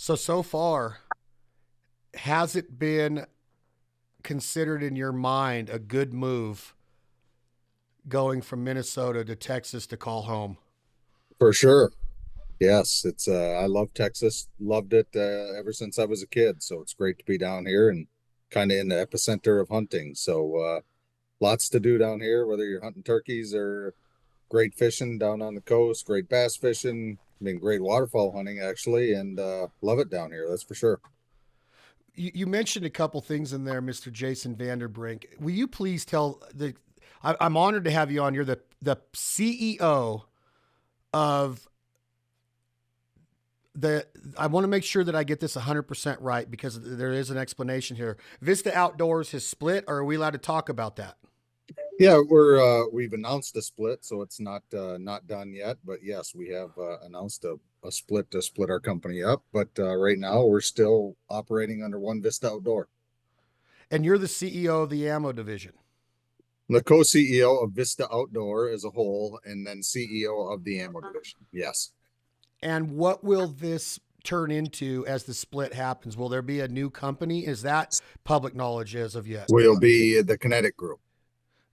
So far, has it been considered in your mind a good move going from Minnesota to Texas to call home? For sure. Yes, it's I love Texas. Loved it ever since I was a kid. So it's great to be down here and kind of in the epicenter of hunting. So lots to do down here, whether you're hunting turkeys or great fishing down on the coast, great bass fishing, I mean great waterfowl hunting actually, and love it down here, that's for sure. You mentioned a couple things in there, Mr. Jason Vanderbrink. Will you please tell the? I'm honored to have you on. You're the CEO of the. I want to make sure that I get this 100% right because there is an explanation here. Vista Outdoors has split. Or are we allowed to talk about that? Yeah, we've announced a split, so it's not done yet. But yes, we have announced a split to split our company up. But right now, we're still operating under one Vista Outdoor. And you're the CEO of the ammo division. The co-CEO of Vista Outdoor as a whole, and then CEO of the ammo division. Yes, And what will this turn into as the split happens? Will there be a new company? Is that public knowledge as of yet? we'll be the Kinetic Group.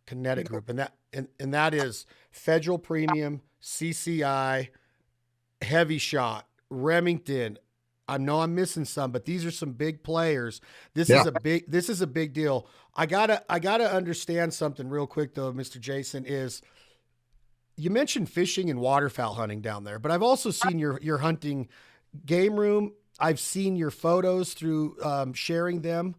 You Kinetic know, Group, and that is Federal Premium, CCI, Hevi-Shot, Remington. I know I'm missing some, but these are some big players. yeah. This is a big deal. I gotta understand something real quick though, Mr. Jason. Is you mentioned fishing and waterfowl hunting down there, but I've also seen your hunting game room. I've seen your photos through sharing them.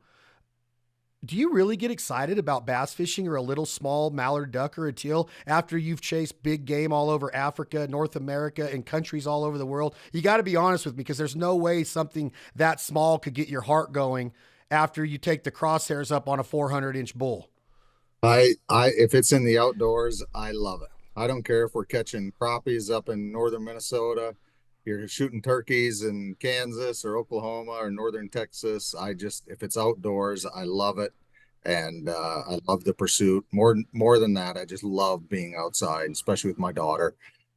Do you really get excited about bass fishing or a little small mallard duck or a teal after you've chased big game all over Africa, North America, and countries all over the world? You got to be honest with me because there's no way something that small could get your heart going after you take the crosshairs up on a 400-inch bull. If it's in the outdoors, I love it. I don't care if we're catching crappies up in northern Minnesota, you're shooting turkeys in Kansas or Oklahoma or northern Texas. If it's outdoors, I love it, and I love the pursuit. More than that, I just love being outside, especially with my daughter.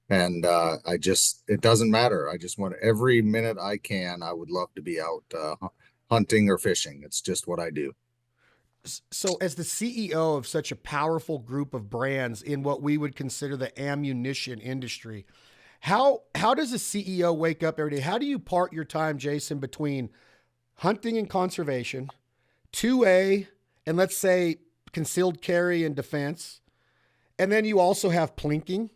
And it doesn't matter. I just want every minute I can. I would love to be out hunting or fishing. It's just what I do. So, as the CEO of such a powerful group of brands in what we would consider the ammunition industry, how does a CEO wake up every day? How do you part your time, Jason, between hunting and conservation, 2A, and let's say concealed carry and defense, and then you also have plinking?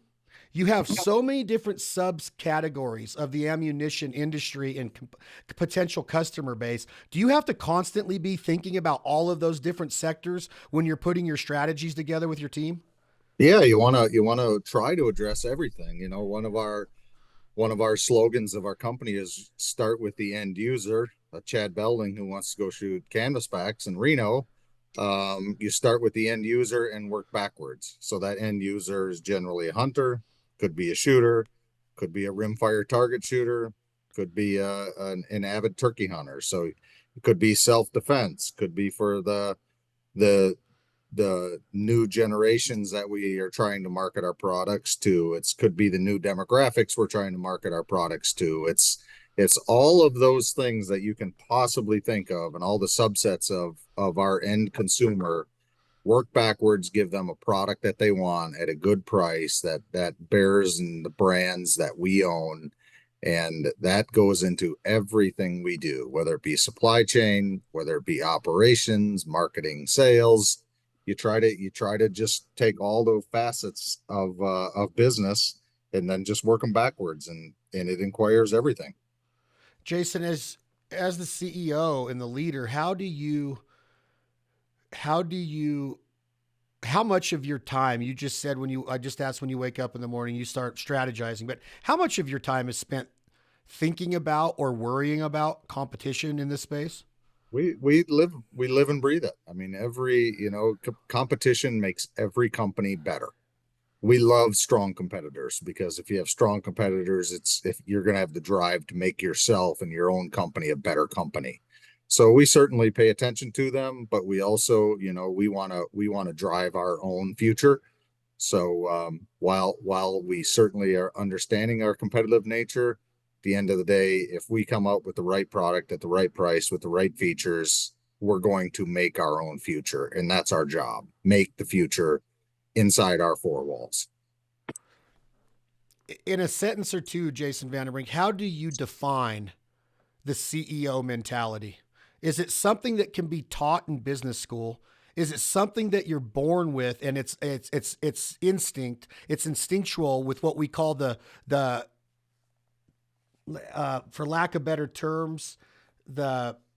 You have so many different subcategories of the ammunition industry and potential customer base. Do you have to constantly be thinking about all of those different sectors when you're putting your strategies together with your team? Yeah, you wanna try to address everything. You know, one of our slogans of our company is start with the end user. Chad Belding, who wants to go shoot canvasbacks in Reno, you start with the end user and work backwards. So that end user is generally a hunter, could be a shooter, could be a rimfire target shooter, could be an avid turkey hunter. So it could be self-defense, could be for the the new generations that we are trying to market our products to. It could be the new demographics we're trying to market our products to. It's all of those things that you can possibly think of and all the subsets of our end consumer. Work backwards, give them a product that they want at a good price that bears in the brands that we own. And that goes into everything we do, whether it be supply chain, whether it be operations, marketing, sales. You try to just take all the facets of business and then just work them backwards, and it inquires everything. Jason, as the CEO and the leader, how do you how much of your time you just said when you I just asked when you wake up in the morning you start strategizing, but how much of your time is spent thinking about or worrying about competition in this space? We live and breathe it. I mean, competition makes every company better. We love strong competitors because if you have strong competitors, it's if you're going to have the drive to make yourself and your own company a better company. So we certainly pay attention to them, but we also, we want to drive our own future. So while we certainly are understanding our competitive nature, the end of the day, if we come out with the right product at the right price with the right features, we're going to make our own future. And that's our job. Make the future inside our four walls. In a sentence or two, Jason Vanderbrink, how do you define the CEO mentality? Is it something that can be taught in business school? Is it something that you're born with and it's instinct, it's instinctual with what we call the for lack of better terms,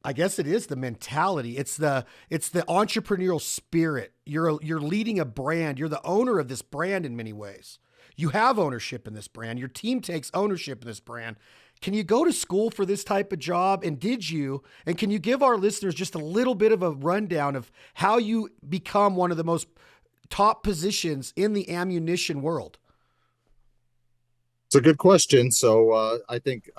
I guess it is the mentality. It's the entrepreneurial spirit. You're leading a brand. You're the owner of this brand in many ways. You have ownership in this brand. Your team takes ownership in this brand. Can you go to school for this type of job? And did you? And can you give our listeners just a little bit of a rundown of how you become one of the most top positions in the ammunition world? It's a good question. So I think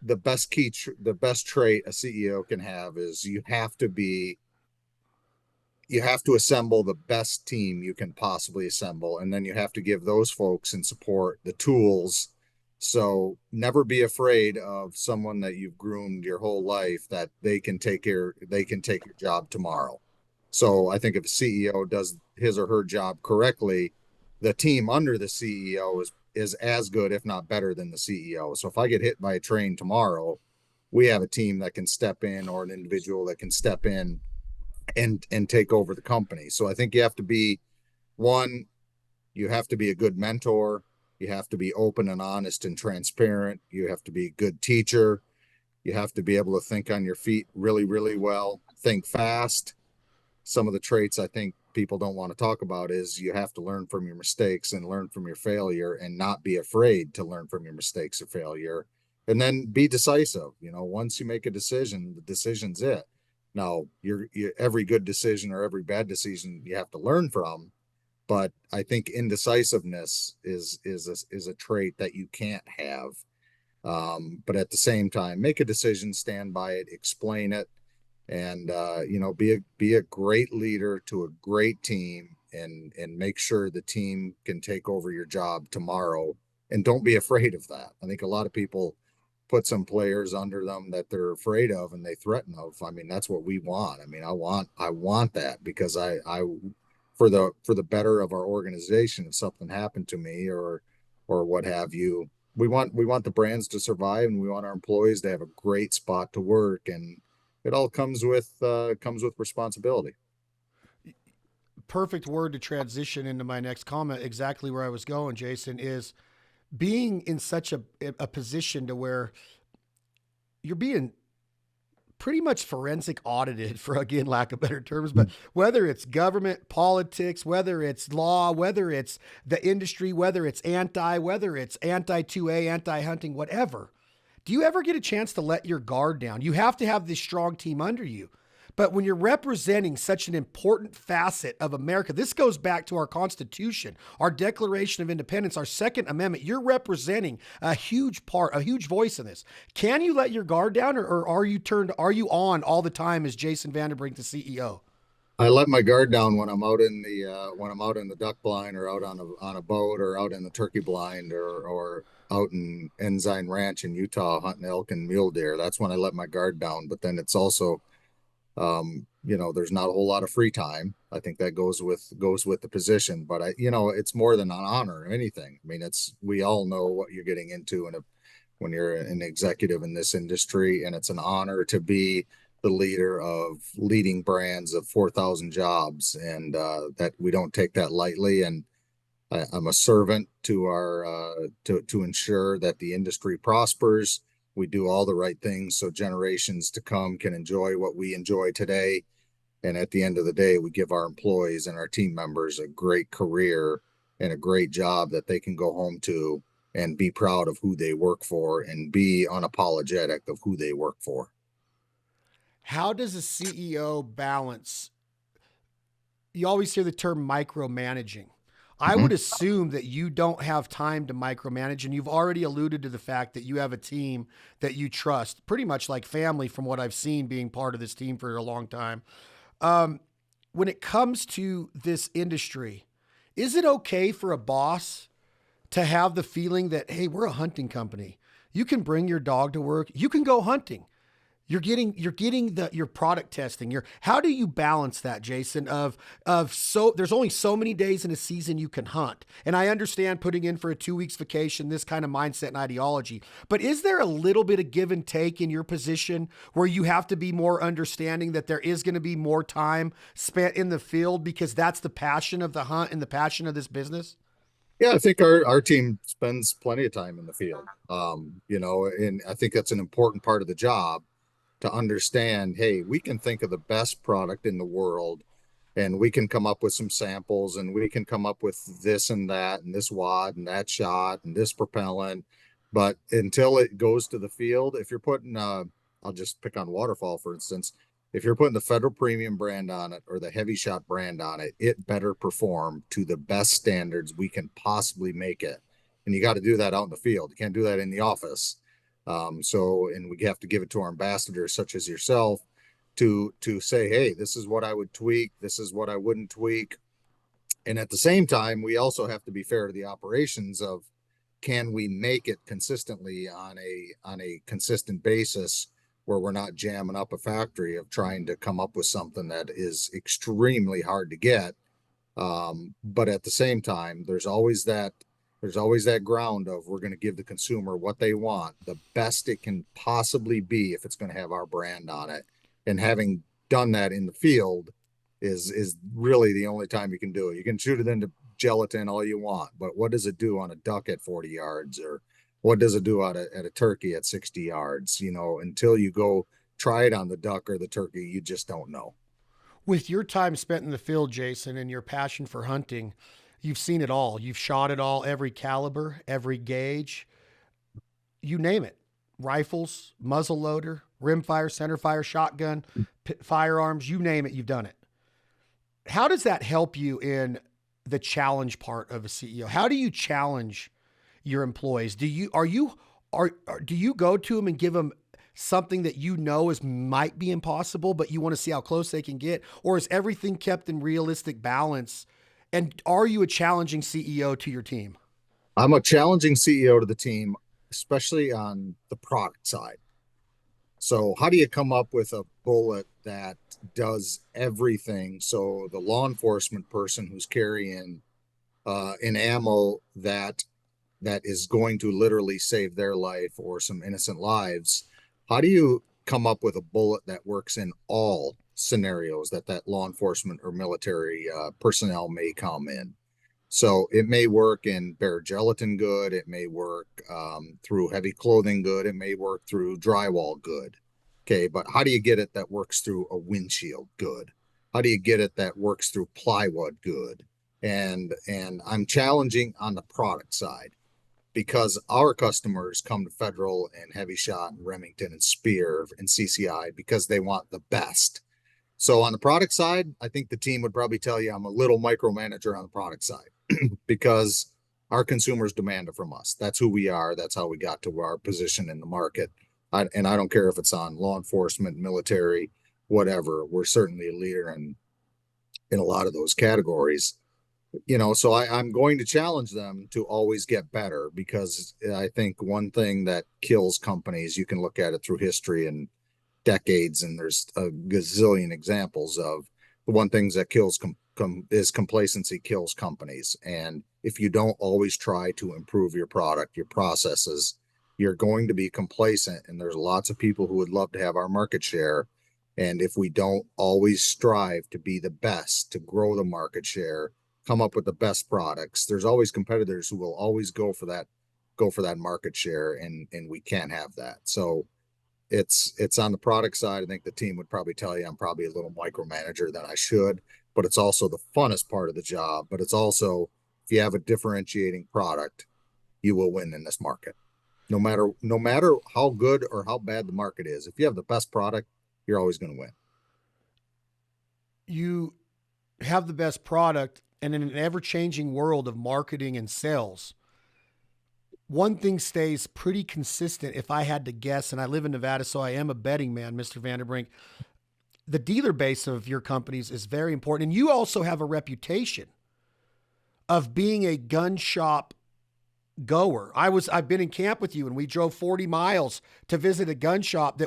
the best the best trait a CEO can have is you have to assemble the best team you can possibly assemble, and then you have to give those folks and support the tools. So never be afraid of someone that you've groomed your whole life that they can take your job tomorrow. So I think if a CEO does his or her job correctly, the team under the CEO is as good, if not better, than the CEO. So if I get hit by a train tomorrow, we have a team that can step in, or an individual that can step in and take over the company. So I think you have to be one, you have to be a good mentor. You have to be open and honest and transparent. You have to be a good teacher. You have to be able to think on your feet really, really well, think fast. Some of the traits I think people don't want to talk about is you have to learn from your mistakes and learn from your failure, and not be afraid to learn from your mistakes or failure. And then be decisive. Once you make a decision, the decision's it. Now, every good decision or every bad decision you have to learn from, but I think indecisiveness is a trait that you can't have. But at the same time, make a decision, stand by it, explain it, and be a great leader to a great team, and make sure the team can take over your job tomorrow. And don't be afraid of that. I think a lot of people put some players under them that they're afraid of and they threaten of. I mean, that's what we want. I mean, I want that, because I for the better of our organization, if something happened to me or what have you, we want the brands to survive, and we want our employees to have a great spot to work, and it all comes with responsibility. Perfect word to transition into my next comment. Exactly where I was going, Jason, is being in such a position to where you're being pretty much forensic audited, for, again, lack of better terms, but whether it's government, politics, whether it's law, whether it's the industry, whether it's anti-2A, anti-hunting, whatever. Do you ever get a chance to let your guard down? You have to have this strong team under you. But when you're representing such an important facet of America, this goes back to our Constitution, our Declaration of Independence, our Second Amendment. You're representing a huge voice in this. Can you let your guard down, or are you on all the time as Jason Vanderbrink, the CEO? I let my guard down when I'm out in the duck blind, or out on a boat, or out in the turkey blind, or out in Ensign Ranch in Utah hunting elk and mule deer. That's when I let my guard down. But then it's also, there's not a whole lot of free time. I think that goes with the position, but it's more than an honor or anything. I mean, we all know what you're getting into when you're an executive in this industry, and it's an honor to be the leader of leading brands of 4,000 jobs, and that we don't take that lightly. And I'm a servant to to ensure that the industry prospers. We do all the right things so generations to come can enjoy what we enjoy today. And at the end of the day, we give our employees and our team members a great career and a great job that they can go home to and be proud of who they work for, and be unapologetic of who they work for. How does a CEO balance? You always hear the term micromanaging. I would assume that you don't have time to micromanage, and you've already alluded to the fact that you have a team that you trust, pretty much like family from what I've seen being part of this team for a long time. When it comes to this industry, is it okay for a boss to have the feeling that, hey, we're a hunting company? You can bring your dog to work. You can go hunting. You're getting your product testing. How do you balance that, Jason? So there's only so many days in a season you can hunt, and I understand putting in for a 2 weeks vacation, this kind of mindset and ideology. But is there a little bit of give and take in your position where you have to be more understanding that there is going to be more time spent in the field because that's the passion of the hunt and the passion of this business? Yeah, I think our team spends plenty of time in the field. And I think that's an important part of the job to understand, hey, we can think of the best product in the world and we can come up with some samples and we can come up with this and that and this wad and that shot and this propellant. But until it goes to the field, if you're putting, I'll just pick on Waterfall, for instance, if you're putting the Federal Premium brand on it or the Hevi-Shot brand on it, it better perform to the best standards we can possibly make it. And you got to do that out in the field. You can't do that in the office. And we have to give it to our ambassadors, such as yourself, to say, hey, this is what I would tweak, this is what I wouldn't tweak. And at the same time, we also have to be fair to the operations of, can we make it consistently on a consistent basis where we're not jamming up a factory of trying to come up with something that is extremely hard to get. But at the same time, there's always that ground of, we're going to give the consumer what they want, the best it can possibly be if it's going to have our brand on it. And having done that in the field is really the only time you can do it. You can shoot it into gelatin all you want, but what does it do on a duck at 40 yards, or what does it do at a turkey at 60 yards? Until you go try it on the duck or the turkey, you just don't know. With your time spent in the field, Jason, and your passion for hunting, you've seen it all. You've shot it all, every caliber, every gauge, you name it. Rifles, muzzle loader, rimfire, centerfire, shotgun, firearms, you name it, you've done it. How does that help you in the challenge part of a CEO? How do you challenge your employees? Do you go to them and give them something that might be impossible, but you want to see how close they can get? Or is everything kept in realistic balance? And are you a challenging CEO to your team? I'm a challenging CEO to the team, especially on the product side. So how do you come up with a bullet that does everything? So the law enforcement person who's carrying an ammo that is going to literally save their life or some innocent lives, how do you come up with a bullet that works in all scenarios that law enforcement or military personnel may come in? So it may work in bare gelatin good, it may work through heavy clothing good, it may work through drywall good. Okay, but how do you get it that works through a windshield good? How do you get it that works through plywood good? And I'm challenging on the product side, because our customers come to Federal and Hevi-Shot and Remington and Spear and CCI because they want the best. So on the product side, I think the team would probably tell you I'm a little micromanager on the product side because our consumers demand it from us. That's who we are. That's how we got to our position in the market. And I don't care if it's on law enforcement, military, whatever. We're certainly a leader in a lot of those categories. So I'm going to challenge them to always get better, because I think one thing that kills companies, you can look at it through history and decades, and there's a gazillion examples of the one things that kills is complacency kills companies. And if you don't always try to improve your product, your processes, you're going to be complacent. And there's lots of people who would love to have our market share. And if we don't always strive to be the best, to grow the market share, come up with the best products, there's always competitors who will always go for that market share, and we can't have that. So it's on the product side. I think the team would probably tell you I'm probably a little micromanager than I should, but it's also the funnest part of the job. But it's also, if you have a differentiating product, you will win in this market. No matter how good or how bad the market is, if you have the best product, you're always going to win. You have the best product, and in an ever-changing world of marketing and sales, one thing stays pretty consistent, if I had to guess, and I live in Nevada, so I am a betting man, Mr. Vanderbrink. The dealer base of your companies is very important. And you also have a reputation of being a gun shop goer. I've been in camp with you, and we drove 40 miles to visit a gun shop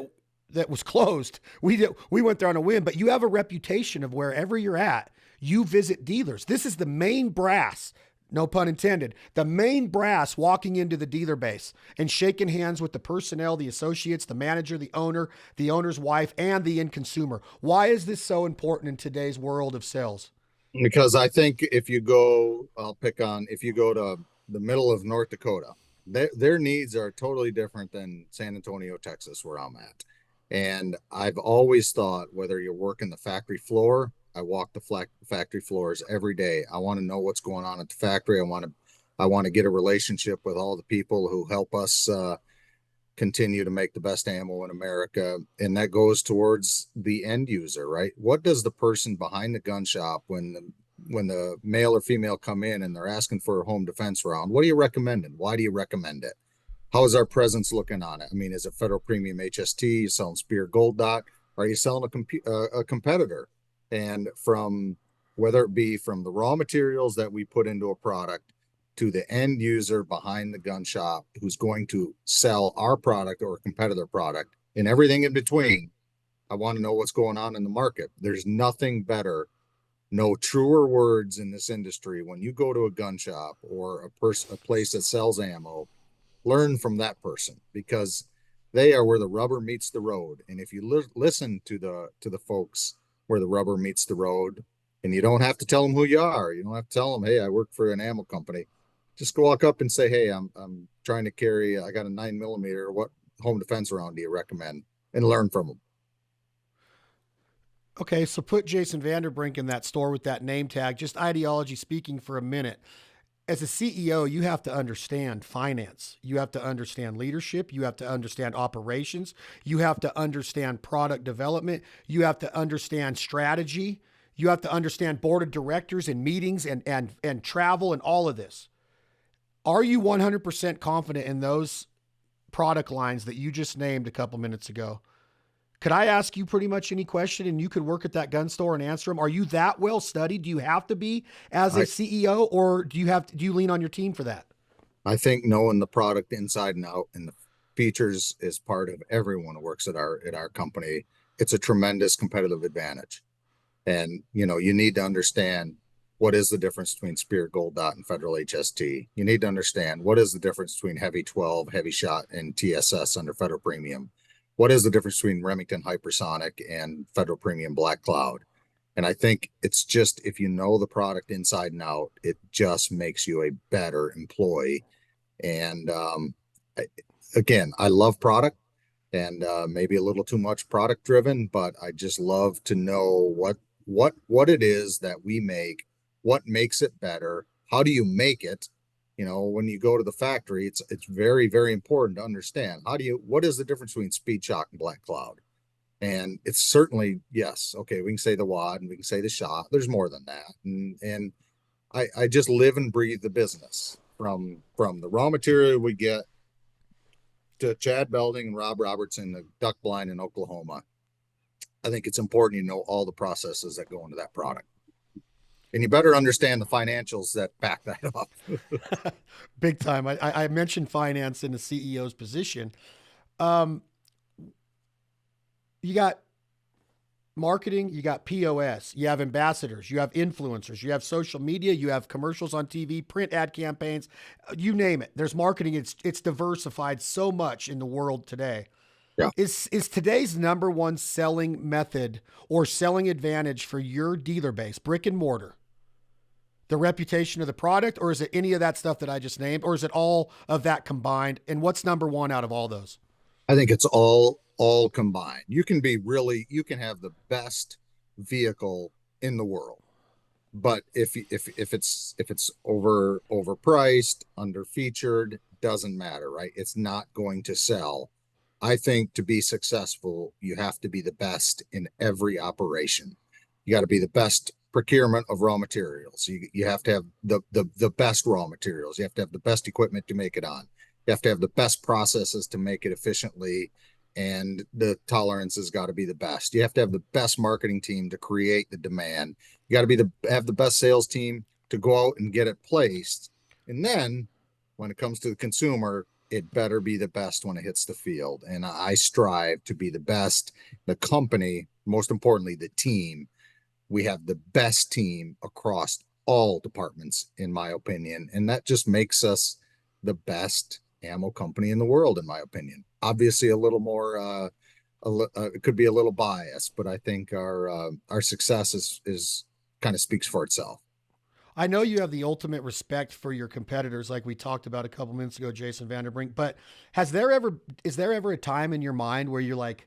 that was closed. We went there on a whim, but you have a reputation of wherever you're at, you visit dealers. This is the main brass, no pun intended, the main brass walking into the dealer base and shaking hands with the personnel, the associates, the manager, the owner, the owner's wife, and the end consumer. Why is this so important in today's world of sales? Because I think if you go, if you go to the middle of North Dakota, their needs are totally different than San Antonio, Texas, where I'm at. And I've always thought, whether you're working the factory floor, I walk the factory floors every day. I want to know what's going on at the factory. I want to get a relationship with all the people who help us continue to make the best ammo in America. And that goes towards the end user, right? What does the person behind the gun shop, when the male or female come in and they're asking for a home defense round, what are you recommending? Why do you recommend it? How is our presence looking on it? I mean, is it Federal Premium HST? You selling Spear Gold Dot? Are you selling a competitor? And from whether it be from the raw materials that we put into a product to the end user behind the gun shop who's going to sell our product or a competitor product and everything in between, I want to know what's going on in the market. There's nothing better, no truer words in this industry. When you go to a gun shop or a place that sells ammo, learn from that person, because they are where the rubber meets the road. And if you listen to the folks where the rubber meets the road, and you don't have to tell them who you are, you don't have to tell them, hey, I work for an ammo company. Just go walk up and say, hey, I'm trying to carry, I got a 9mm. What home defense round do you recommend? And learn from them. Okay, so put Jason Vanderbrink in that store with that name tag, just ideology speaking for a minute. As a CEO, you have to understand finance. You have to understand leadership. You have to understand operations. You have to understand product development. You have to understand strategy. You have to understand board of directors and meetings and travel and all of this. Are you 100% confident in those product lines that you just named a couple minutes ago? Could I ask you pretty much any question and you could work at that gun store and answer them? Are you that well studied? Do you have to be as a CEO, or do you lean on your team for that? I think knowing the product inside and out and the features is part of everyone who works at our company. It's a tremendous competitive advantage. And you need to understand, what is the difference between Spear Gold Dot and Federal HST? You need to understand, what is the difference between Heavy 12, Hevi-Shot, and TSS under Federal Premium? What is the difference between Remington Hypersonic and Federal Premium Black Cloud? And I think it's just, if you know the product inside and out, it just makes you a better employee. And again, I love product, and maybe a little too much product driven, but I just love to know what it is that we make, what makes it better, how do you make it. When you go to the factory, it's very, very important to understand, what is the difference between Speed Shock and Black Cloud? And it's certainly, yes, okay, we can say the wad and we can say the shot. There's more than that. And I just live and breathe the business, from the raw material we get to Chad Belding and Rob Robertson, the duck blind in Oklahoma. I think it's important you know all the processes that go into that product. And you better understand the financials that back that up. Big time. I mentioned finance in the CEO's position. You got marketing, you got POS, you have ambassadors, you have influencers, you have social media, you have commercials on TV, print ad campaigns, you name it. There's marketing. It's diversified so much in the world today. Yeah. Is today's number one selling method or selling advantage for your dealer base, brick and mortar, the reputation of the product, or is it any of that stuff that I just named, or is it all of that combined? And what's number one out of all those? I think it's all combined. You can have the best vehicle in the world, but if it's overpriced, underfeatured, doesn't matter, right? It's not going to sell. I think to be successful, you have to be the best in every operation. You got to be the best procurement of raw materials. You have to have the best raw materials. You have to have the best equipment to make it on. You have to have the best processes to make it efficiently, and the tolerance has got to be the best. You have to have the best marketing team to create the demand. You got to have the best sales team to go out and get it placed. And then when it comes to the consumer, it better be the best when it hits the field. And I strive to be the best. The company, most importantly, the team, we have the best team across all departments, in my opinion. And that just makes us the best ammo company in the world, in my opinion. Obviously, a little more, it could be a little biased, but I think our success is kind of speaks for itself. I know you have the ultimate respect for your competitors, like we talked about a couple minutes ago, Jason Vanderbrink. But is there ever a time in your mind where you're like,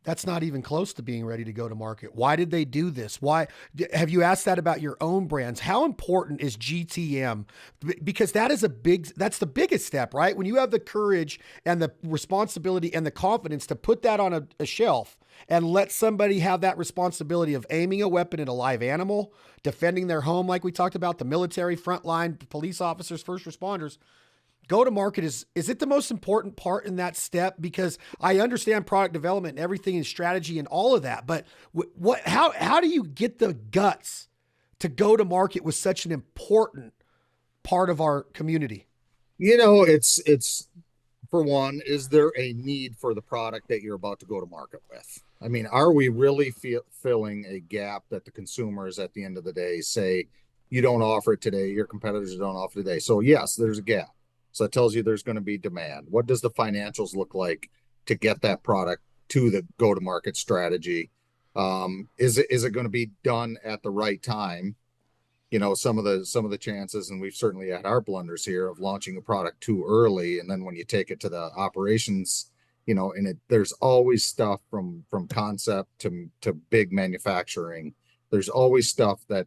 that's not even close to being ready to go to market? Why did they do this? Why have you asked that about your own brands? How important is GTM? Because that's the biggest step, right? When you have the courage and the responsibility and the confidence to put that on a shelf and let somebody have that responsibility of aiming a weapon at a live animal, defending their home, like we talked about, the military, frontline, police officers, first responders. Go to market is it the most important part in that step? Because I understand product development and everything and strategy and all of that, but how do you get the guts to go to market with such an important part of our community? It's for one, is there a need for the product that you're about to go to market with? I mean, are we really filling a gap that the consumers at the end of the day say, you don't offer it today, your competitors don't offer it today? So yes, there's a gap. So that tells you there's going to be demand. What does the financials look like to get that product to the go-to-market strategy? Is it going to be done at the right time? Some of the chances, and we've certainly had our blunders here of launching a product too early, and then when you take it to the operations, there's always stuff from concept to big manufacturing. There's always stuff that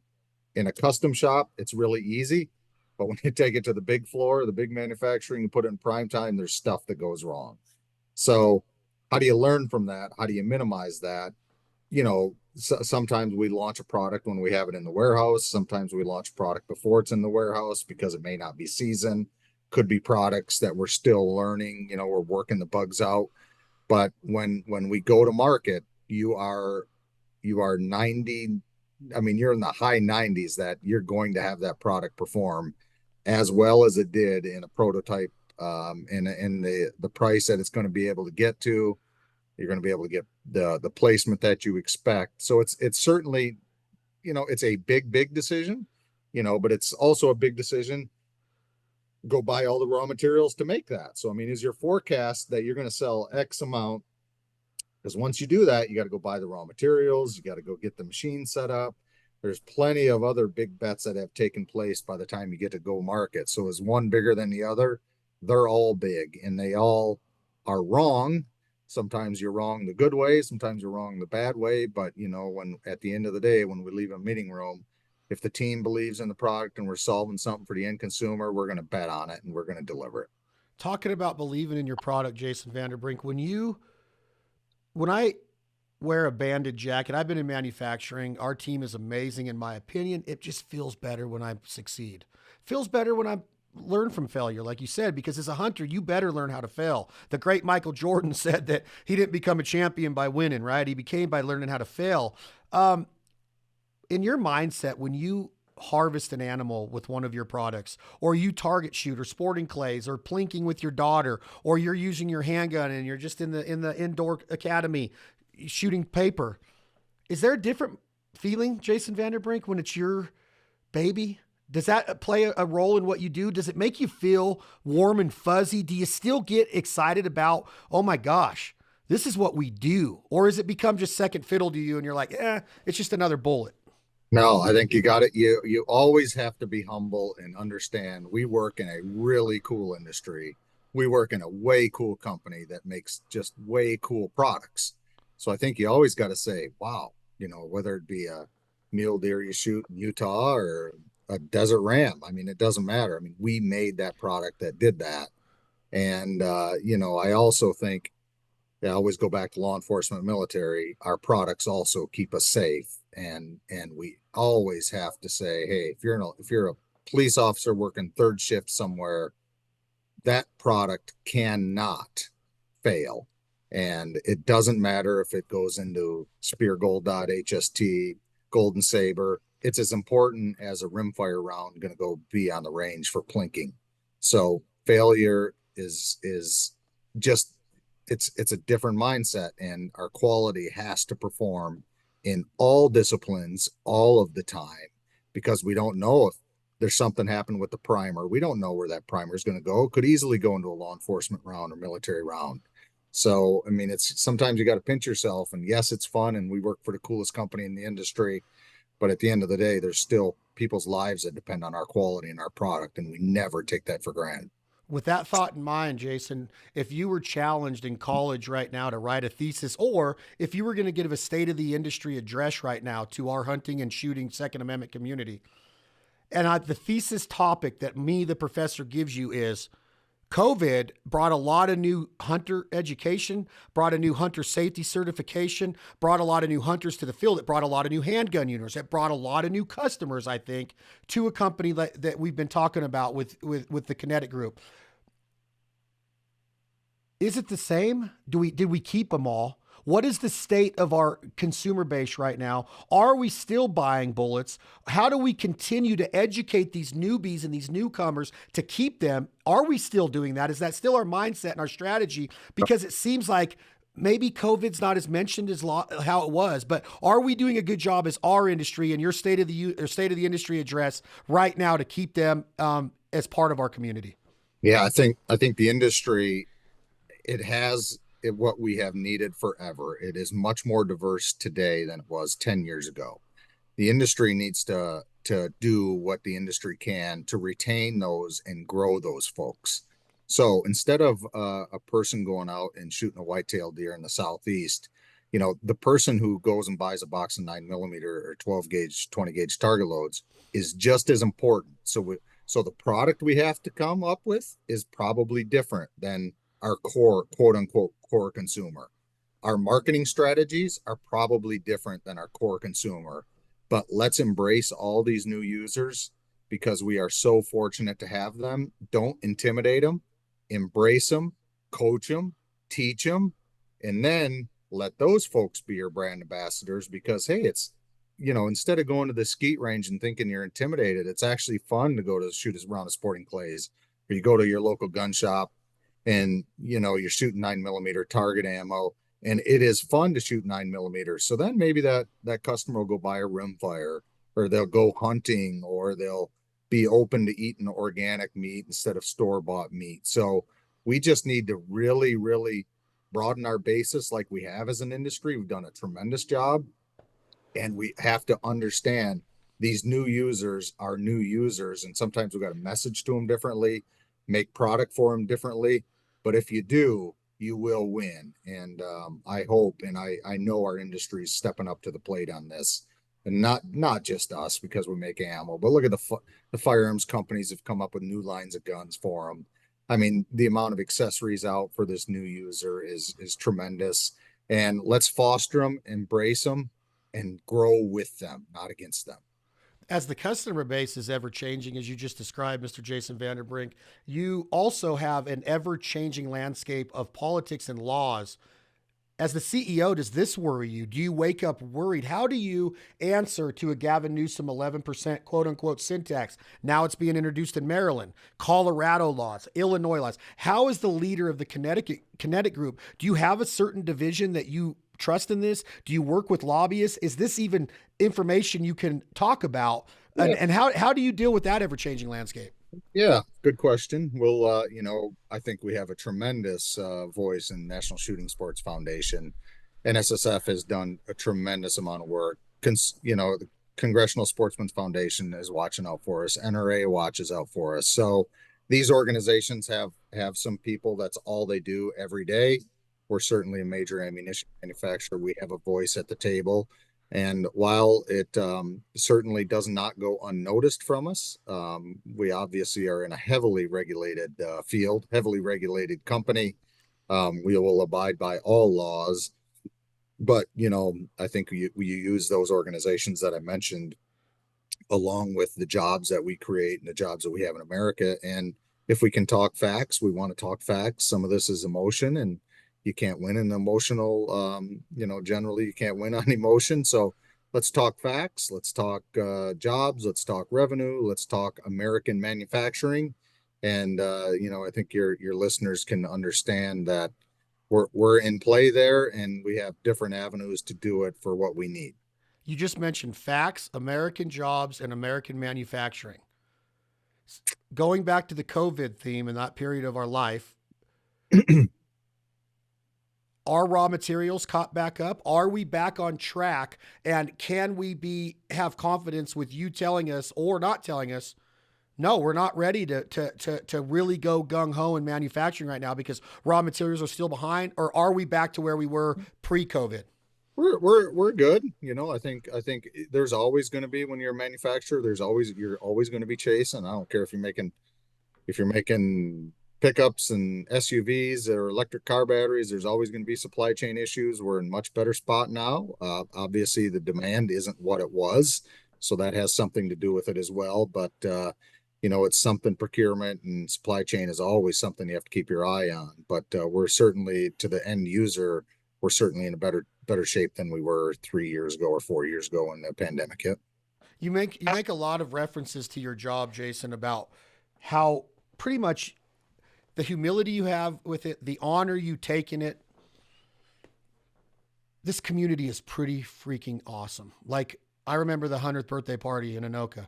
in a custom shop it's really easy. But when you take it to the big floor, the big manufacturing, you put it in prime time, there's stuff that goes wrong. So how do you learn from that? How do you minimize that? Sometimes we launch a product when we have it in the warehouse. Sometimes we launch a product before it's in the warehouse because it may not be seasoned. Could be products that we're still learning, we're working the bugs out. But when we go to market, you are 90, I mean, you're in the high 90s that you're going to have that product perform as well as it did in a prototype, and the price that it's going to be able to get to. You're going to be able to get the placement that you expect. So it's certainly, it's a big decision, but it's also a big decision. Go buy all the raw materials to make that. So I mean, is your forecast that you're going to sell X amount? Because once you do that, you got to go buy the raw materials. You got to go get the machine set up. There's plenty of other big bets that have taken place by the time you get to go market. So is one bigger than the other? They're all big and they all are wrong. Sometimes you're wrong the good way. Sometimes you're wrong the bad way. But, when at the end of the day, when we leave a meeting room, if the team believes in the product and we're solving something for the end consumer, we're going to bet on it and we're going to deliver it. Talking about believing in your product, Jason Vanderbrink, when I wear a banded jacket, I've been in manufacturing. Our team is amazing, in my opinion. It just feels better when I succeed. Feels better when I learn from failure, like you said, because as a hunter, you better learn how to fail. The great Michael Jordan said that he didn't become a champion by winning, right? He became by learning how to fail. In your mindset, when you harvest an animal with one of your products, or you target shoot or sporting clays or plinking with your daughter, or you're using your handgun and you're just in the indoor academy shooting paper, is there a different feeling, Jason Vanderbrink, when it's your baby? Does that play a role in what you do? Does it make you feel warm and fuzzy? Do you still get excited about, oh my gosh, this is what we do? Or has it become just second fiddle to you and you're like, it's just another bullet? No, I think you got it. You always have to be humble and understand we work in a really cool industry. We work in a way cool company that makes just way cool products. So I think you always got to say, wow, whether it be a mule deer you shoot in Utah or a desert ram. I mean, it doesn't matter. I mean, we made that product that did that. And, I also think I always go back to law enforcement, military. Our products also keep us safe. And we always have to say, hey, if you're a police officer working third shift somewhere, that product cannot fail. And it doesn't matter if it goes into Spear Gold Dot, HST, Golden Saber. It's as important as a rimfire round going to go be on the range for plinking. So failure is just it's a different mindset, and our quality has to perform in all disciplines all of the time, because we don't know if there's something happened with the primer. We don't know where that primer is going to go. It could easily go into a law enforcement round or military round. So, I mean, it's sometimes you got to pinch yourself. And yes, it's fun, and we work for the coolest company in the industry. But at the end of the day, there's still people's lives that depend on our quality and our product, and we never take that for granted. With that thought in mind, Jason, if you were challenged in college right now to write a thesis, or if you were going to give a state of the industry address right now to our hunting and shooting Second Amendment community, and the thesis topic that me, the professor, gives you is COVID brought a lot of new hunter education, brought a new hunter safety certification, brought a lot of new hunters to the field. It brought a lot of new handgun owners. It brought a lot of new customers, I think, to a company that we've been talking about with the Kinetic Group. Is it the same? Did we keep them all? What is the state of our consumer base right now? Are we still buying bullets? How do we continue to educate these newbies and these newcomers to keep them? Are we still doing that? Is that still our mindset and our strategy? Because it seems like maybe COVID's not as mentioned as how it was, but are we doing a good job as our industry and your state of the industry address right now to keep them as part of our community? Yeah, I think the industry, it has what we have needed forever. It is much more diverse today than it was 10 years ago. The industry needs to do what the industry can to retain those and grow those folks. So instead of a person going out and shooting a whitetail deer in the southeast, the person who goes and buys a box of 9mm or 12 gauge, 20 gauge target loads is just as important. So the product we have to come up with is probably different than our core, quote unquote, core consumer. Our marketing strategies are probably different than our core consumer, but let's embrace all these new users because we are so fortunate to have them. Don't intimidate them, embrace them, coach them, teach them, and then let those folks be your brand ambassadors, because hey, it's, instead of going to the skeet range and thinking you're intimidated, it's actually fun to go to shoot around a sporting clays, or you go to your local gun shop and you're shooting 9mm target ammo, and it is fun to shoot 9mm. So then maybe that customer will go buy a rimfire, or they'll go hunting, or they'll be open to eating organic meat instead of store-bought meat. So we just need to really, really broaden our basis like we have as an industry. We've done a tremendous job, and we have to understand these new users are new users, and sometimes we've got to message to them differently, make product for them differently. But if you do, you will win. And I hope, and I know our industry is stepping up to the plate on this, and not just us because we make ammo, but look at the firearms companies have come up with new lines of guns for them. I mean, the amount of accessories out for this new user is tremendous. And let's foster them, embrace them, and grow with them, not against them. As the customer base is ever changing, as you just described, Mr. Jason Vanderbrink, you also have an ever changing landscape of politics and laws. As the CEO, does this worry you? Do you wake up worried? How do you answer to a Gavin Newsom 11% quote unquote sin tax? Now it's being introduced in Maryland, Colorado laws, Illinois laws. How is the leader of the Kinetic Group? Do you have a certain division that you trust in this? Do you work with lobbyists? Is this even information you can talk about? Yeah. And how do you deal with that ever changing landscape? Yeah, good question. Well, I think we have a tremendous voice in National Shooting Sports Foundation. NSSF has done a tremendous amount of work. The Congressional Sportsmen's Foundation is watching out for us. NRA watches out for us. So these organizations have some people that's all they do every day. We're certainly a major ammunition manufacturer. We have a voice at the table. And while it certainly does not go unnoticed from us, we obviously are in a heavily regulated field, heavily regulated company. We will abide by all laws. But, I think we use those organizations that I mentioned along with the jobs that we create and the jobs that we have in America. And if we can talk facts, we want to talk facts. Some of this is emotion, and you can't win an emotional, generally you can't win on emotion. So let's talk facts. Let's talk jobs. Let's talk revenue. Let's talk American manufacturing. And I think your listeners can understand that we're in play there, and we have different avenues to do it for what we need. You just mentioned facts, American jobs, and American manufacturing. Going back to the COVID theme in that period of our life, are raw materials caught back up? Are we back on track? And can we have confidence with you telling us or not telling us, no, we're not ready to really go gung ho in manufacturing right now because raw materials are still behind? Or are we back to where we were pre-COVID? We're good. I think there's always going to be, when you're a manufacturer, you're always going to be chasing. I don't care if you're making pickups and SUVs or electric car batteries, there's always going to be supply chain issues. We're in much better spot now. Obviously, the demand isn't what it was, so that has something to do with it as well. But it's something, procurement and supply chain is always something you have to keep your eye on. But we're certainly, to the end user, we're certainly in a better shape than we were 3 years ago or 4 years ago when the pandemic hit. You make a lot of references to your job, Jason, about how pretty much the humility you have with it, the honor you take in it. This community is pretty freaking awesome. Like, I remember the 100th birthday party in Anoka.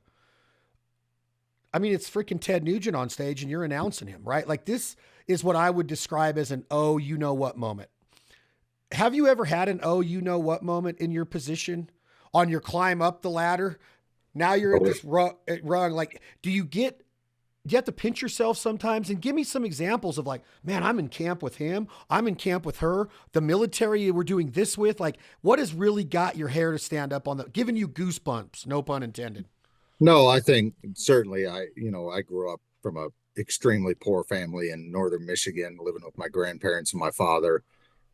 I mean, it's freaking Ted Nugent on stage and you're announcing him, right? Like, this is what I would describe as an oh, you know what moment. Have you ever had an oh, you know what moment in your position on your climb up the ladder? Now you're at this rung. Like, do you have to pinch yourself sometimes? And give me some examples of, like, man, I'm in camp with him. I'm in camp with her. The military we're doing this with, like, what has really got your hair to stand up on giving you goosebumps, no pun intended. No, I think certainly I grew up from a extremely poor family in northern Michigan, living with my grandparents and my father.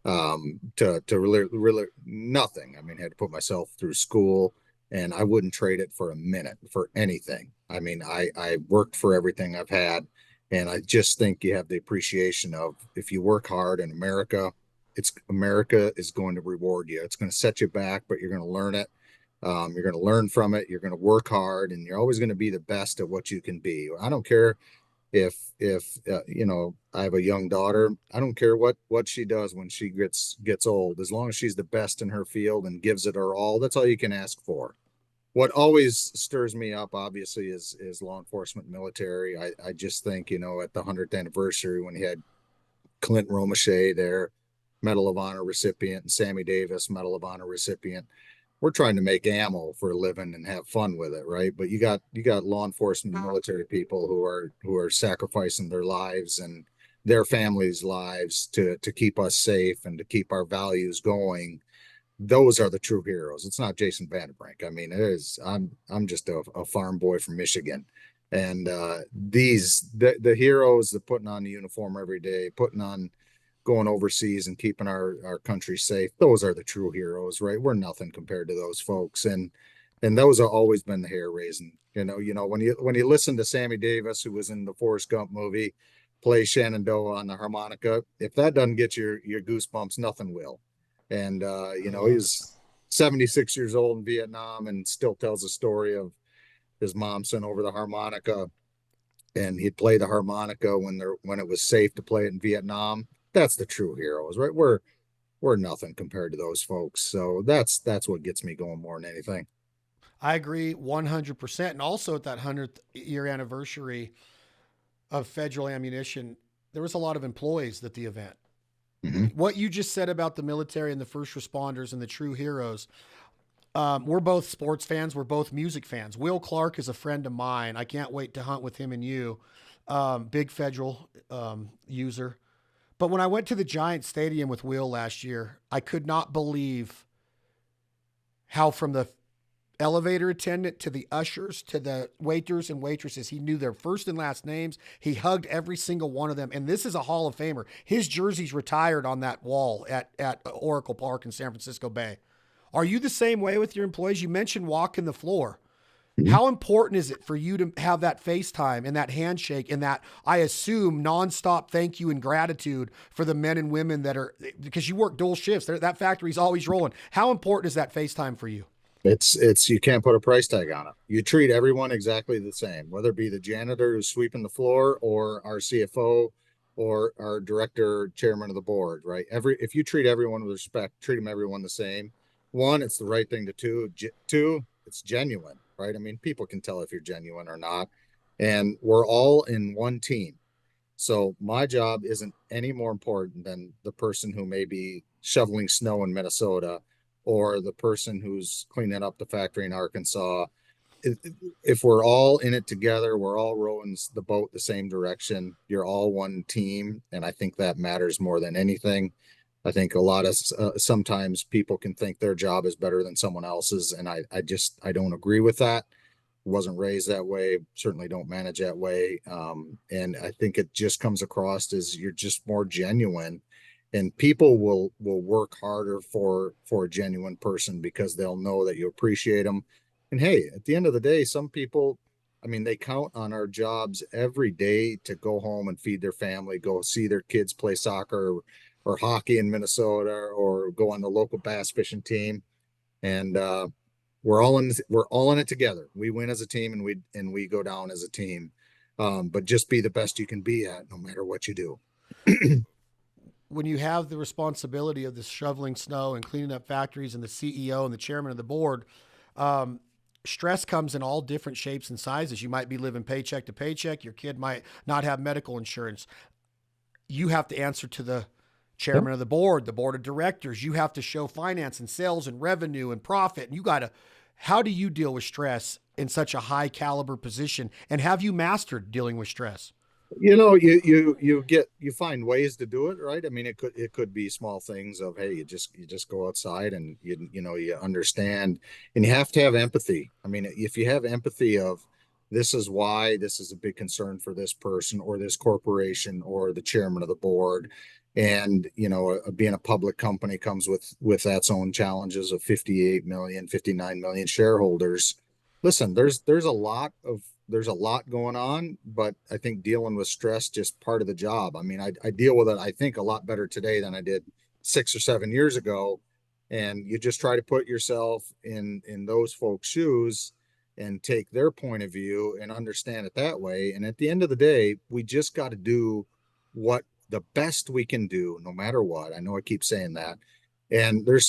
To really nothing. I mean, I had to put myself through school, and I wouldn't trade it for a minute for anything. I mean, I worked for everything I've had, and I just think you have the appreciation of, if you work hard in America, America is going to reward you. It's going to set you back, but you're going to learn it. You're going to learn from it. You're going to work hard, and you're always going to be the best at what you can be. I don't care if I have a young daughter. I don't care what she does when she gets old, as long as she's the best in her field and gives it her all. That's all you can ask for. What always stirs me up, obviously, is law enforcement, military. I just think, at the 100th anniversary, when you had Clint Romachet there, Medal of Honor recipient, and Sammy Davis, Medal of Honor recipient. We're trying to make ammo for a living and have fun with it, right? But you got law enforcement and military people who are sacrificing their lives and their families' lives to keep us safe and to keep our values going. Those are the true heroes. It's not Jason Vanderbrink. I mean, it is. I'm just a farm boy from Michigan, and the heroes that putting on the uniform every day, going overseas and keeping our country safe. Those are the true heroes, right? We're nothing compared to those folks. And those have always been the hair raising. When you listen to Sammy Davis, who was in the Forrest Gump movie, play Shenandoah on the harmonica, if that doesn't get your goosebumps, nothing will. And he's 76 years old in Vietnam and still tells the story of his mom sent over the harmonica, and he'd play the harmonica when it was safe to play it in Vietnam. That's the true heroes, right? We're nothing compared to those folks. So that's what gets me going more than anything. I agree 100%. And also at that 100th year anniversary of federal ammunition, there was a lot of employees at the event. Mm-hmm. What you just said about the military and the first responders and the true heroes, we're both sports fans. We're both music fans. Will Clark is a friend of mine. I can't wait to hunt with him and you. Big federal user. But when I went to the Giant Stadium with Will last year, I could not believe how, from the elevator attendant to the ushers to the waiters and waitresses, he knew their first and last names. He hugged every single one of them. And this is a Hall of Famer. His jersey's retired on that wall at Oracle Park in San Francisco Bay. Are you the same way with your employees? You mentioned walking the floor. How important is it for you to have that FaceTime and that handshake and that, I assume, nonstop thank you and gratitude for the men and women that are, because you work dual shifts, that factory's always rolling. How important is that FaceTime for you? It's you can't put a price tag on it. You treat everyone exactly the same, whether it be the janitor who's sweeping the floor or our CFO or our director, chairman of the board, right? If you treat everyone with respect, treat them everyone the same. One, it's the right thing to do. Two, it's genuine, right? I mean, people can tell if you're genuine or not. And we're all in one team. So my job isn't any more important than the person who may be shoveling snow in Minnesota or the person who's cleaning up the factory in Arkansas. If we're all in it together, we're all rowing the boat the same direction. You're all one team, and I think that matters more than anything. I think a lot of sometimes people can think their job is better than someone else's, and I don't agree with that. Wasn't raised that way, certainly don't manage that way. And I think it just comes across as you're just more genuine, and people will work harder for a genuine person because they'll know that you appreciate them. And hey, at the end of the day, some people, I mean, they count on our jobs every day to go home and feed their family, go see their kids play soccer or hockey in Minnesota, or go on the local bass fishing team. And we're all in it together. We win as a team, and we go down as a team. But just be the best you can be at, no matter what you do. When you have the responsibility of this shoveling snow and cleaning up factories and the CEO and the chairman of the board, um, stress comes in all different shapes and sizes. You might be living paycheck to paycheck. Your kid might not have medical insurance. You have to answer to the Yep. chairman of the board of directors. You have to show finance and sales and revenue and profit. And you got to, how do you deal with stress in such a high caliber position? And have you mastered dealing with stress? You know, you find ways to do it, right? I mean, it could be small things of, hey, you just go outside and you understand, and you have to have empathy. I mean, if you have empathy of this is why this is a big concern for this person or this corporation or the chairman of the board, and being a public company comes with its own challenges of 58 million, 59 million shareholders. Listen, there's a lot going on, but I think dealing with stress just part of the job. I mean, I deal with it, I think, a lot better today than I did 6 or 7 years ago. And you just try to put yourself in those folks' shoes and take their point of view and understand it that way. And at the end of the day, we just got to do what the best we can do, no matter what. I know I keep saying that. And there's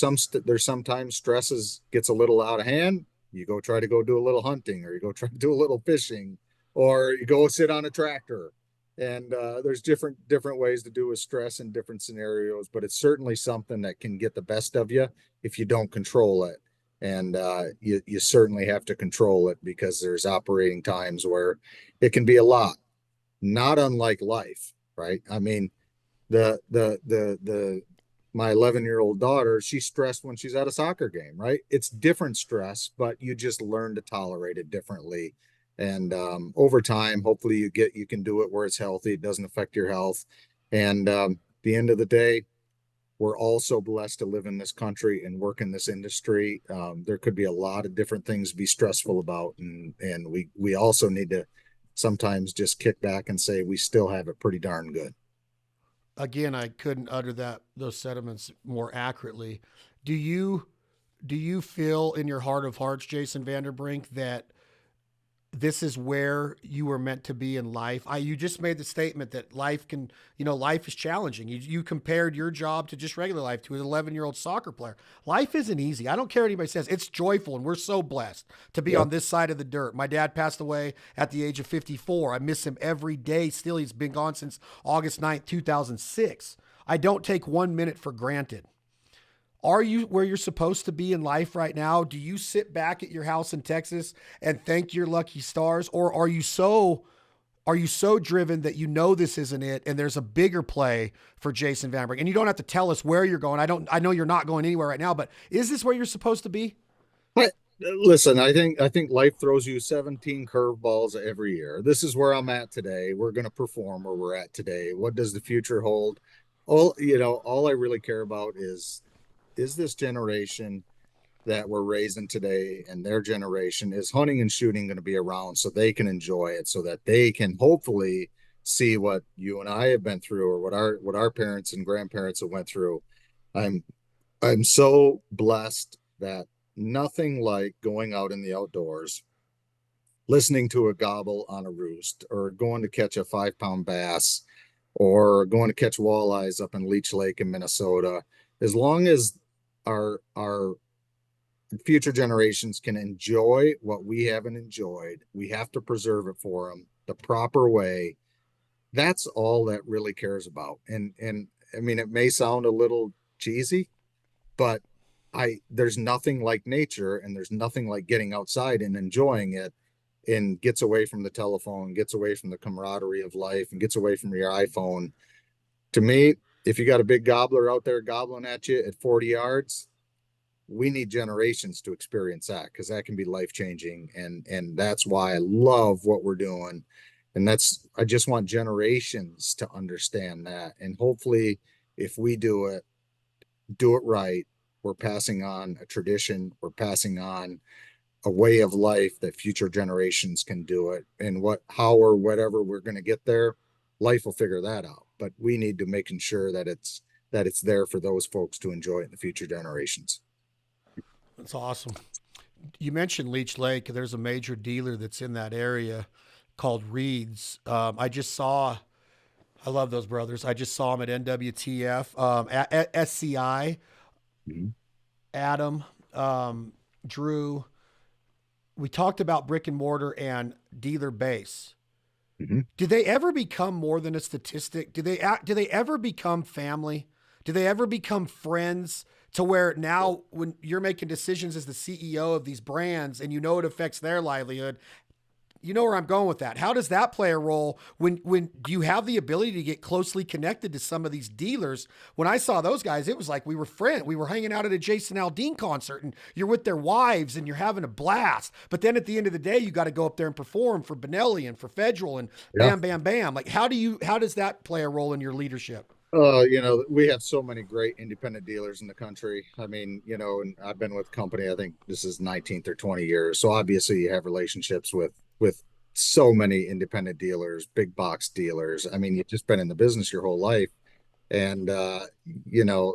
sometimes stresses gets a little out of hand. You go try to go do a little hunting, or you go try to do a little fishing, or you go sit on a tractor. And there's different ways to do with stress in different scenarios, but it's certainly something that can get the best of you if you don't control it. And you certainly have to control it, because there's operating times where it can be a lot, not unlike life, right? I mean, the my 11-year-old daughter, she's stressed when she's at a soccer game, right? It's different stress, but you just learn to tolerate it differently. And over time, hopefully you can do it where it's healthy, it doesn't affect your health. And at the end of the day, we're all so blessed to live in this country and work in this industry. There could be a lot of different things to be stressful about, and we also need to sometimes just kick back and say we still have it pretty darn good. Again, I couldn't utter those sentiments more accurately. Do you do you feel in your heart of hearts, Jason Vanderbrink, that this is where you were meant to be in life? You just made the statement that life can, life is challenging. You compared your job to just regular life to an 11-year-old soccer player. Life isn't easy. I don't care what anybody says. It's joyful, and we're so blessed to be Yep. on this side of the dirt. My dad passed away at the age of 54. I miss him every day. Still, he's been gone since August 9th, 2006. I don't take 1 minute for granted. Are you where you're supposed to be in life right now? Do you sit back at your house in Texas and thank your lucky stars, or are you so driven that you know this isn't it and there's a bigger play for Jason Vanderbrink? And you don't have to tell us where you're going. I know you're not going anywhere right now, but is this where you're supposed to be? But listen, I think life throws you 17 curveballs every year. This is where I'm at today. We're going to perform where we're at today. What does the future hold? All I really care about is this generation that we're raising today, and their generation, is hunting and shooting going to be around so they can enjoy it, so that they can hopefully see what you and I have been through, or what our parents and grandparents have went through. I'm I'm so blessed that nothing like going out in the outdoors, listening to a gobble on a roost, or going to catch a 5 pound bass, or going to catch walleyes up in Leech Lake in Minnesota. As long as our future generations can enjoy what we haven't enjoyed, we have to preserve it for them the proper way. That's all that really cares about. And I mean, it may sound a little cheesy, but I there's nothing like nature, and there's nothing like getting outside and enjoying it, and gets away from the telephone, gets away from the camaraderie of life, and gets away from your iPhone. To me, if you got a big gobbler out there gobbling at you at 40 yards, we need generations to experience that, because that can be life changing. And that's why I love what we're doing. And that's, I just want generations to understand that. And hopefully, if we do it right, we're passing on a tradition, we're passing on a way of life that future generations can do it. And how or whatever we're going to get there, life will figure that out. But we need to making sure that it's there for those folks to enjoy it in the future generations. That's awesome. You mentioned Leech Lake. There's a major dealer that's in that area called Reed's. I love those brothers. I just saw them at NWTF, at SCI, Mm-hmm. Adam, Drew. We talked about brick and mortar and dealer base. Mm-hmm. Do they ever become more than a statistic? Do they ever become family? Do they ever become friends to where now when you're making decisions as the CEO of these brands and you know it affects their livelihood, you know where I'm going with that. How does that play a role when do you have the ability to get closely connected to some of these dealers? When I saw those guys, it was like we were friends. We were hanging out at a Jason Aldean concert and you're with their wives and you're having a blast. But then at the end of the day, you got to go up there and perform for Benelli and for Federal and Yeah. bam, bam, bam. Like how does that play a role in your leadership? We have so many great independent dealers in the country. I mean, and I've been with the company, I think this is 19th or 20 years. So obviously you have relationships with so many independent dealers, big box dealers. I mean, you've just been in the business your whole life. And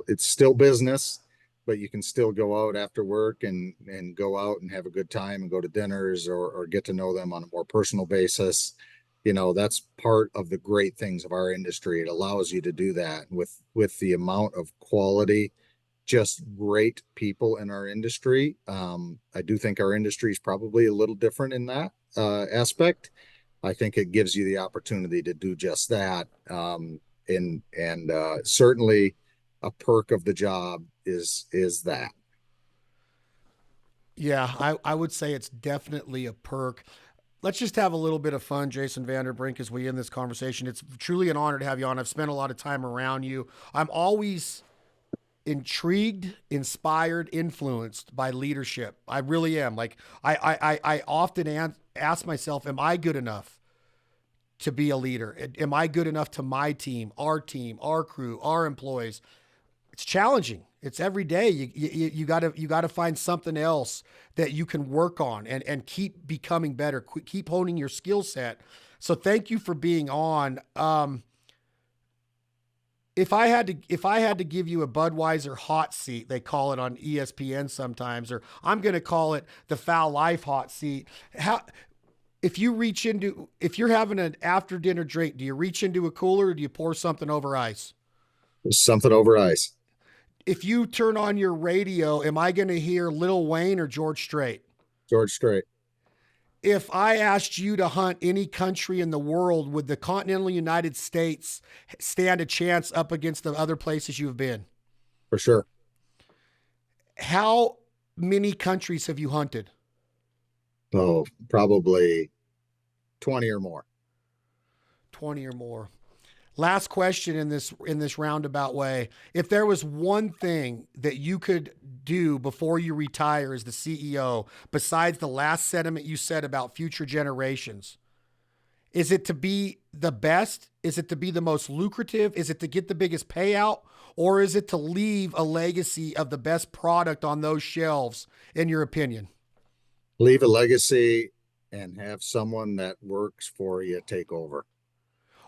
it's still business, but you can still go out after work and go out and have a good time and go to dinners, or get to know them on a more personal basis. That's part of the great things of our industry. It allows you to do that with the amount of quality, just great people in our industry. I do think our industry is probably a little different in that aspect. I think it gives you the opportunity to do just that. And certainly a perk of the job is that. Yeah, I would say it's definitely a perk. Let's just have a little bit of fun, Jason Vanderbrink, as we end this conversation. It's truly an honor to have you on. I've spent a lot of time around you. I'm always intrigued, inspired, influenced by leadership. I really am. Like I often ask myself, am I good enough to be a leader? Am I good enough to my team, our crew, our employees? It's challenging. It's every day. You gotta find something else that you can work on and keep becoming better. Keep honing your skill set. So thank you for being on. If I had to give you a Budweiser hot seat, they call it on ESPN sometimes, or I'm going to call it the Foul Life hot seat. If you're having an after dinner drink, do you reach into a cooler or do you pour something over ice? Something over ice. If you turn on your radio, am I going to hear Lil Wayne or George Strait? George Strait. If I asked you to hunt any country in the world, would the continental United States stand a chance up against the other places you've been? For sure. How many countries have you hunted? Oh, probably 20 or more. 20 or more. Last question in this roundabout way. If there was one thing that you could do before you retire as the CEO, besides the last sentiment you said about future generations, is it to be the best? Is it to be the most lucrative? Is it to get the biggest payout? Or is it to leave a legacy of the best product on those shelves, in your opinion? Leave a legacy and have someone that works for you take over.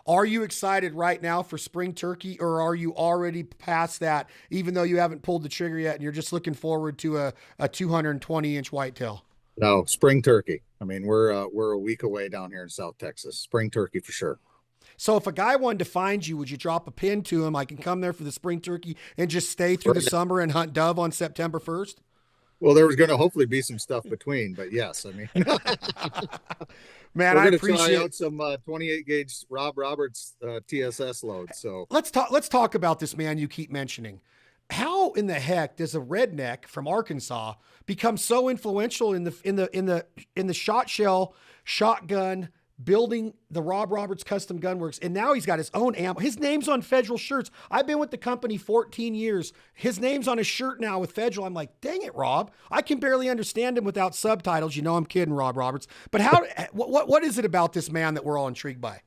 Are you excited right now for spring turkey, or are you already past that, even though you haven't pulled the trigger yet and you're just looking forward to a 220-inch whitetail? No, spring turkey. I mean, we're a week away down here in South Texas. Spring turkey for sure. So if a guy wanted to find you, would you drop a pin to him? I can come there for the spring turkey and just stay through the summer and hunt dove on September 1st. Well, there was going to hopefully be some stuff between, but yes, I mean, Man, we're I going to try appreciate. out some 28 gauge Roberts TSS loads. So Let's talk about this man you keep mentioning. How in the heck does a redneck from Arkansas become so influential in the shot shell shotgun building the Roberts Custom Gunworks, and now he's got his own ammo. His name's on Federal shirts. I've been with the company 14 years. His name's on a shirt now with Federal. I'm like, dang it, Rob. I can barely understand him without subtitles. You know I'm kidding, Rob Roberts. But how? What is it about this man that we're all intrigued by?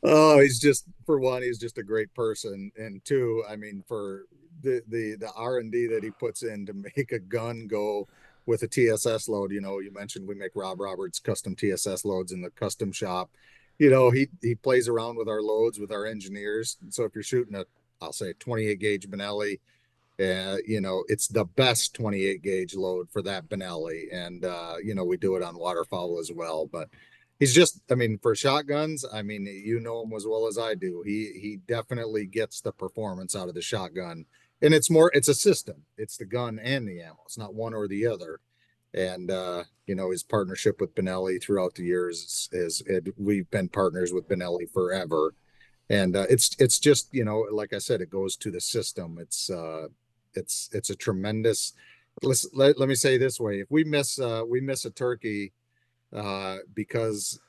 oh, he's just for one, he's just a great person, and two, I mean, for the R&D that he puts in to make a gun go with a TSS load. You know, you mentioned we make Roberts custom TSS loads in the custom shop. You know, he plays around with our loads with our engineers. So if you're shooting a, I'll say 28 gauge Benelli, you know, it's the best 28 gauge load for that Benelli. And, you know, we do it on waterfowl as well. But he's just, I mean, for shotguns, I mean, you know him as well as I do. He definitely gets the performance out of the shotgun. And it's more, it's a system. It's the gun and the ammo. It's not one or the other. And, you know, his partnership with Benelli throughout the years we've been partners with Benelli forever. And it's just, you know, like I said, it goes to the system. It's a tremendous. Let me say this way: if we miss a turkey because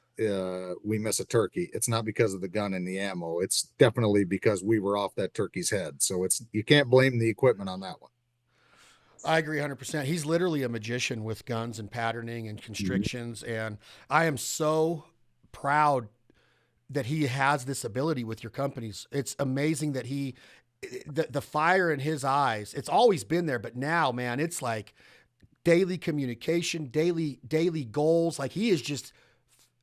we miss a turkey, it's not because of the gun and the ammo. It's definitely because we were off that turkey's head. So it's you can't blame the equipment on that one. I agree 100%. He's literally a magician with guns and patterning and constrictions. And I am so proud that he has this ability with your companies. It's amazing that the fire in his eyes, it's always been there, but now, man, it's like daily communication, daily goals. Like he is just,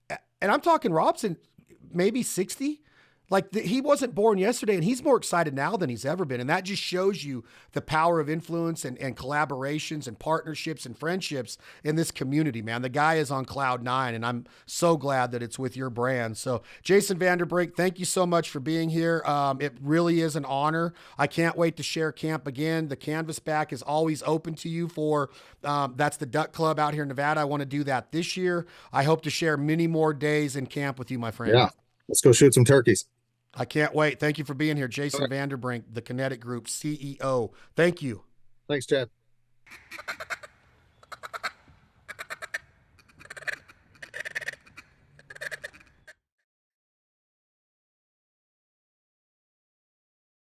and I'm talking Robson, maybe 60. Like he wasn't born yesterday, and he's more excited now than he's ever been. And that just shows you the power of influence and collaborations and partnerships and friendships in this community, man. The guy is on cloud nine, and I'm so glad that it's with your brand. So Jason Vanderbrink, thank you so much for being here. It really is an honor. I can't wait to share camp again. The Canvas Back is always open to you for, that's the Duck Club out here in Nevada. I want to do that this year. I hope to share many more days in camp with you, my friend. Yeah, let's go shoot some turkeys. I can't wait. Thank you for being here. All Jason right. Vanderbrink, the Kinetic Group CEO. Thank you. Thanks, Chad.